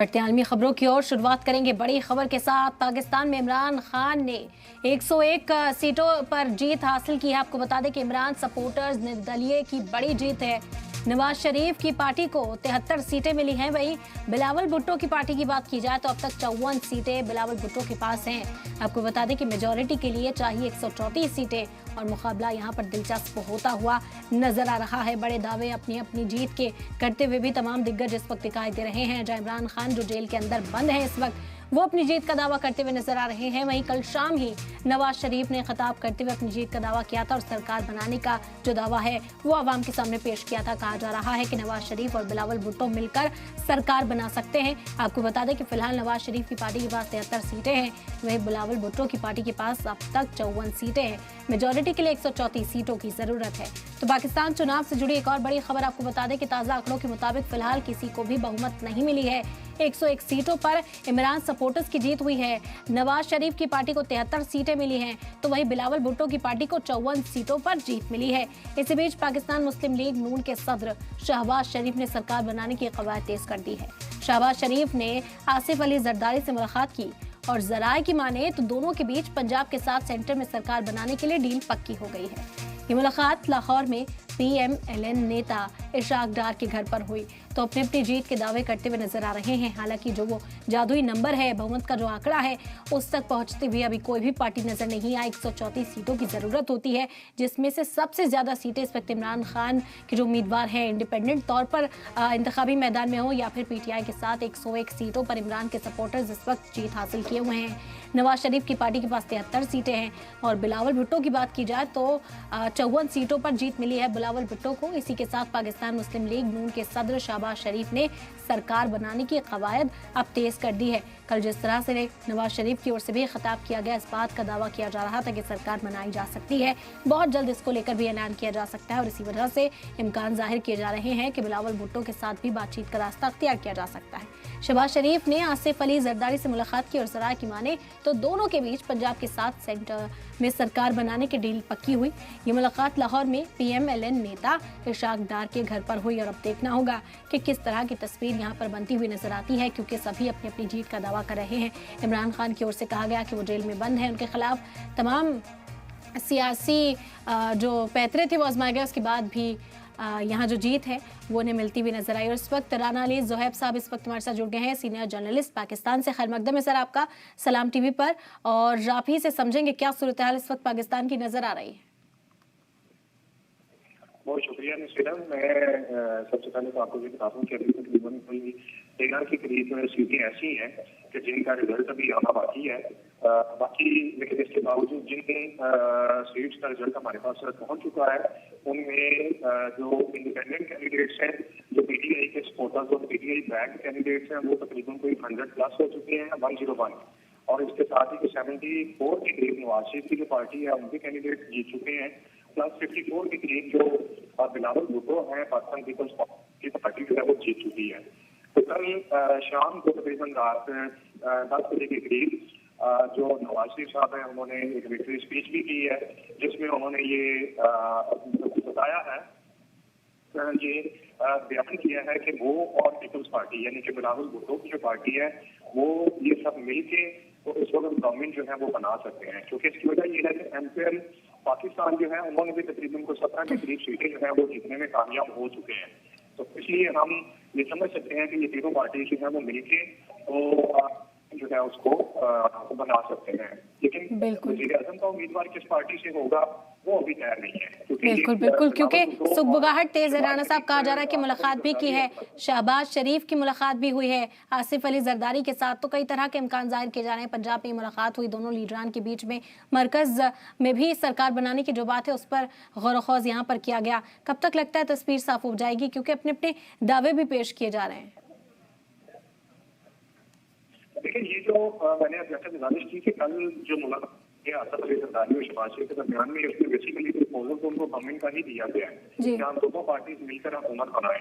बढ़ते आलमी खबरों की ओर शुरुआत करेंगे बड़ी खबर के साथ। पाकिस्तान में इमरान खान ने 101 सीटों पर जीत हासिल की है। आपको बता दें कि इमरान सपोर्टर्स निर्दलीय की बड़ी जीत है। नवाज शरीफ की पार्टी को 73 सीटें मिली हैं। वहीं बिलावल भुट्टो की पार्टी की बात की जाए तो अब तक 54 सीटें बिलावल भुट्टो के पास हैं। आपको बता दें कि मेजॉरिटी के लिए चाहिए 134 सीटें और मुकाबला यहां पर दिलचस्प होता हुआ नजर आ रहा है। बड़े दावे अपनी अपनी जीत के करते हुए भी तमाम दिग्गज इस वक्त दिखाई दे रहे हैं। जहां इमरान खान जो जेल के अंदर बंद है इस वक्त, वो अपनी जीत का दावा करते हुए नजर आ रहे हैं। वहीं कल शाम ही नवाज शरीफ ने खिताब करते हुए अपनी जीत का दावा किया था और सरकार बनाने का जो दावा है वो आवाम के सामने पेश किया था। कहा जा रहा है कि नवाज शरीफ और बिलावल भुट्टो मिलकर सरकार बना सकते हैं। आपको बता दें कि फिलहाल नवाज शरीफ की पार्टी के पास 73 सीटें हैं, वहीं बिलावल भुट्टो की पार्टी के पास अब तक 54 सीटें हैं। मेजॉरिटी के लिए 134 सीटों की जरूरत है। तो पाकिस्तान चुनाव से जुड़ी एक और बड़ी खबर आपको बता दें कि ताजा आंकड़ों के मुताबिक फिलहाल किसी को भी बहुमत नहीं मिली है। 101 सीटों पर इमरान सपोर्टर्स की जीत हुई है। नवाज शरीफ की पार्टी को 73 सीटें मिली हैं, तो वहीं बिलावल भुट्टो की पार्टी को 54 सीटों पर जीत मिली है। इसी बीच पाकिस्तान मुस्लिम लीग नून के सदर शहबाज शरीफ ने सरकार बनाने की कवायद तेज कर दी है। शहबाज शरीफ ने आसिफ अली जरदारी से मुलाकात की और जराये की माने तो दोनों के बीच पंजाब के साथ सेंटर में सरकार बनाने के लिए डील पक्की हो गई है। ये मुलाकात लाहौर में PMLN नेता इशराक डार के घर पर हुई तो अपनी अपनी जीत के दावे करते हुए नजर आ रहे हैं। हालांकि जो वो जादुई नंबर है, बहुमत का जो आंकड़ा है, उस तक पहुंचते हुए अभी कोई भी पार्टी नजर नहीं आई। 134 सीटों की जरूरत होती है, जिसमें से सबसे ज्यादा सीटें इस वक्त इमरान खान के जो उम्मीदवार हैं इंडिपेंडेंट तौर पर इंतखाबी मैदान में हो या फिर PTI के साथ 101 सीटों पर इमरान के सपोर्टर्स इस वक्त जीत हासिल किए हुए हैं। नवाज शरीफ की पार्टी के पास 73 सीटें हैं और बिलावल भुट्टो की बात की जाए तो 54 सीटों पर जीत मिली है बिलावल भुट्टो को। इसी के साथ पाकिस्तान मुस्लिम लीग नून के सदर शहबाज शरीफ ने सरकार बनाने की कवायद अब तेज कर दी है। कल जिस तरह से नवाज शरीफ की ओर से भी खिताब किया गया, इस बात का दावा किया जा रहा था कि सरकार बनाई जा सकती है, बहुत जल्द इसको लेकर भी ऐलान किया जा सकता है और इसी वजह से इम्कान जाहिर किए जा रहे हैं कि बिलावल भुट्टो के साथ भी बातचीत का रास्ता अख्तियार किया जा सकता है। शहबाज शरीफ ने आसिफ अली जरदारी से मुलाकात की और जराये की माने तो दोनों के बीच पंजाब के साथ सेंटर में सरकार बनाने की डील पक्की हुई। ये मुलाकात लाहौर में PMLN नेता इशराक डार के घर पर हुई और अब देखना होगा कि किस तरह की तस्वीर यहाँ पर बनती हुई नजर आती है, क्योंकि सभी अपनी अपनी जीत का दावा कर रहे हैं। इमरान खान की ओर से कहा गया कि वो जेल में बंद है, उनके खिलाफ तमाम सियासी जो पैतरे थे वो आजमाए गए, उसके बाद भी यहाँ जो जीत है वो उन्हें मिलती हुई नजर आई। और इस वक्त राना अली जोहैब साहब इस वक्त हमारे साथ जुड़ गए हैं, सीनियर जर्नलिस्ट पाकिस्तान से। खैर मकदम है सर आपका सलाम TV पर, और आप ही से समझेंगे क्या सूरत हाल इस वक्त पाकिस्तान की नजर आ रही है। बहुत शुक्रिया नसीरा। मैं सबसे पहले तो आपको ये बता दूं कि अभी तकरीबन कोई 13 के करीब सीटें ऐसी हैं कि जिनका रिजल्ट अभी आना बाकी है। बाकी लेकिन इसके बावजूद जिन सीट्स का रिजल्ट हमारे पास पहुंच चुका है उनमें जो इंडिपेंडेंट कैंडिडेट्स हैं, जो PTI के सपोर्टर्स और PTI बैक कैंडिडेट्स हैं, वो तकरीबन कोई 100 प्लस हो चुके हैं, 101। और इसके साथ ही 74 के करीब नवाज शरीफ की जो पार्टी है उनके कैंडिडेट जीत चुके हैं, प्लस 54 के करीब जो बिलावल भुट्टो है पाकिस्तान पीपल्स की पार्टी जो है वो जीत चुकी है। तो कल शाम को तकरीबन रात 10 बजे के करीब जो नवाज शरीफ साहब हैं उन्होंने एक विक्ट्री स्पीच भी की है, जिसमें उन्होंने ये बताया है, ये बयान किया है कि वो और पीपल्स पार्टी यानी कि बिलावल भुट्टो की जो पार्टी है वो ये सब मिलके तो इस वक्त गवर्नमेंट जो है वो बना सकते हैं। क्योंकि इसकी वजह ये है कि MPL पाकिस्तान जो है उन्होंने भी तकरीबन को 17 के करीब सीटें जो है वो जीतने में कामयाब हो चुके हैं। तो इसलिए हम ये समझ सकते हैं कि ये तीनों पार्टी जो है वो मिलके तो जो है उसको बना सकते हैं। लेकिन वज़ीर आज़म का उम्मीदवार किस पार्टी से होगा वो अभी तैयार नहीं है। बिल्कुल, क्योंकि सुगबुगाहट तेज है। राणा साहब, कहा जा रहा है कि मुलाकात भी की है, शहबाज शरीफ की मुलाकात भी हुई है आसिफ अली जरदारी के साथ, तो कई तरह के इम्कान जाहिर किए जा रहे हैं। पंजाब में मुलाकात हुई दोनों लीडरान के बीच में, मरकज में भी सरकार बनाने की जो बात है उस पर गौर-व-खौज यहाँ पर किया गया। कब तक लगता है तस्वीर साफ हो जाएगी, क्योंकि अपने अपने दावे भी पेश किए जा रहे हैं। लेकिन ये जो मैंने जैसे गुजारिश की कि कल जो मुलाकात आसिफ अली जरदारी और शहबाज शरीफ के दरमियान में, उसमें बेसिकली प्रपोजल तो उनको गवर्नमेंट का ही दिया गया है कि हम दोनों पार्टी मिलकर हुकूमत बनाएं।